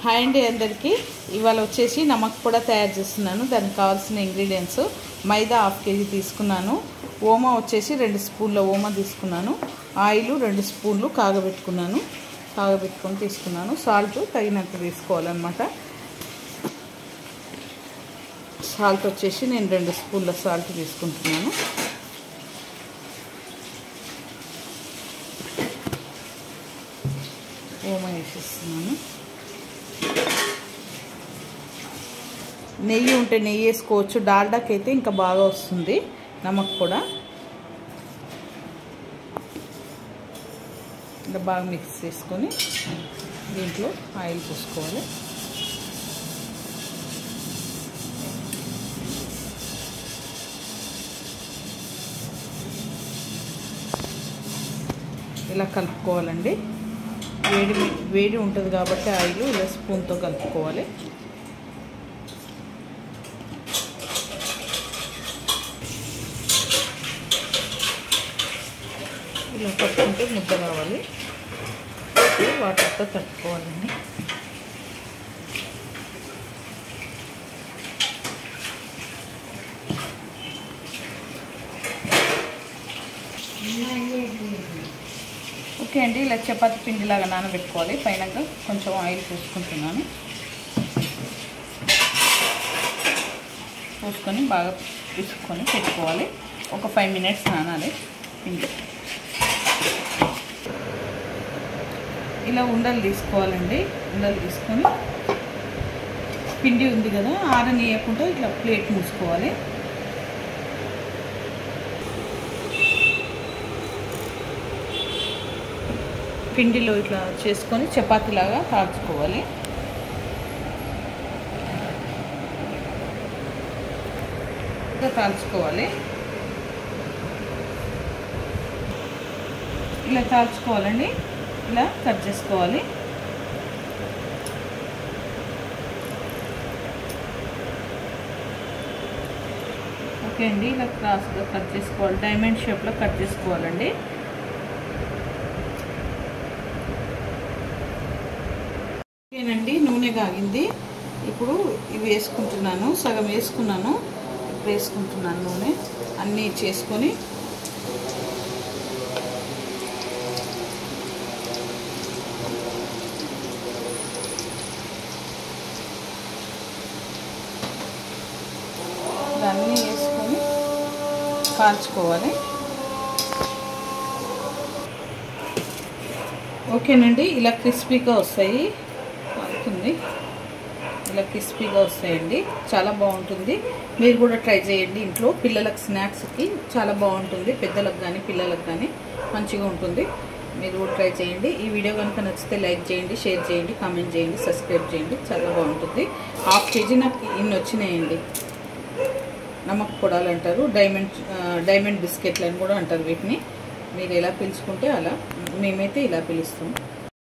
Hi అండి అందరికీ. ఇవాళ వచ్చేసి నమక్ కూడా తయారు చేస్తున్నాను. దానికి కావాల్సిన ఇంగ్రీడియంట్స్ మైదా 1/2 kg తీసుకున్నాను. ఓమా వచ్చేసి 2 స్పూన్ల ఓమా తీసుకున్నాను. ఆయిల్ 2 స్పూన్లు కాగబెట్టుకొని తీసుకున్నాను. సాల్ట్ తగినంత తీసుకోవాలన్నమాట. సాల్ట్ వచ్చేసి నేను 2 స్పూన్ల సాల్ట్ తీసుకుంటున్నాను. ఓమా వేసేస్తున్నాను. నెయ్యి ఉంటే నెయ్యి వేసుకోవచ్చు. డాల్డాకి అయితే ఇంకా బాగా వస్తుంది. నమక్ కూడా ఇలా బాగా మిక్స్ చేసుకొని దీంట్లో ఆయిల్ పోసుకోవాలి. ఇలా కలుపుకోవాలండి. వేడి ఉంటుంది కాబట్టి ఆయిల్ ఇలా స్పూన్తో కలుపుకోవాలి. ఇలా పట్టుకుంటే ముద్ద రావాలి. వాటర్తో తట్టుకోవాలండి. ఓకే అండి, ఇలా చపాతీ పిండిలాగా నానబెట్టుకోవాలి. పైన కొంచెం ఆయిల్ పోసుకుంటున్నాను. పోసుకొని బాగా పిసుకొని పెట్టుకోవాలి. ఒక 5 minutes నానాలి పిండి. ఇలా ఉండలు తీసుకోవాలండి. ఉండలు తీసుకొని పిండి ఉంది కదా ఆరనీయకుండా ఇట్లా ప్లేట్ మూసుకోవాలి. పిండిలో ఇట్లా చేసుకొని చపాతీలాగా కాల్చుకోవాలి. ఇలా కాల్చుకోవాలి. ఇలా కాల్చుకోవాలండి. ఇలా కట్ చేసుకోవాలి. ఓకే అండి, ఇలా క్రాస్గా కట్ చేసుకోవాలి. డైమండ్ షేప్లో కట్ చేసుకోవాలండి. ఓకేనండి, నూనె కాగింది. ఇప్పుడు ఇవి వేసుకుంటున్నాను. సగం వేసుకున్నాను. ఇప్పుడు వేసుకుంటున్నాను నూనె. అన్నీ చేసుకొని అన్నీ వేసుకొని కాల్చుకోవాలి. ఓకేనండి, ఇలా క్రిస్పీగా వస్తాయి. అవుతుంది, ఇలా క్రిస్పీగా వస్తాయండి. చాలా బాగుంటుంది. మీరు కూడా ట్రై చేయండి ఇంట్లో. పిల్లలకు స్నాక్స్కి చాలా బాగుంటుంది. పెద్దలకు కానీ పిల్లలకు కానీ మంచిగా ఉంటుంది. మీరు కూడా ట్రై చేయండి. ఈ వీడియో కనుక నచ్చితే లైక్ చేయండి, షేర్ చేయండి, కామెంట్ చేయండి, సబ్స్క్రైబ్ చేయండి. చాలా బాగుంటుంది. 1/2 kg నాకు ఇన్ని వచ్చినాయండి. నమక్ పొడాలు అంటారు. డైమండ్ బిస్కెట్లు అని కూడా అంటారు వీటిని. మీరు ఎలా పిలుచుకుంటే అలా. మేమైతే ఇలా పిలుస్తాం.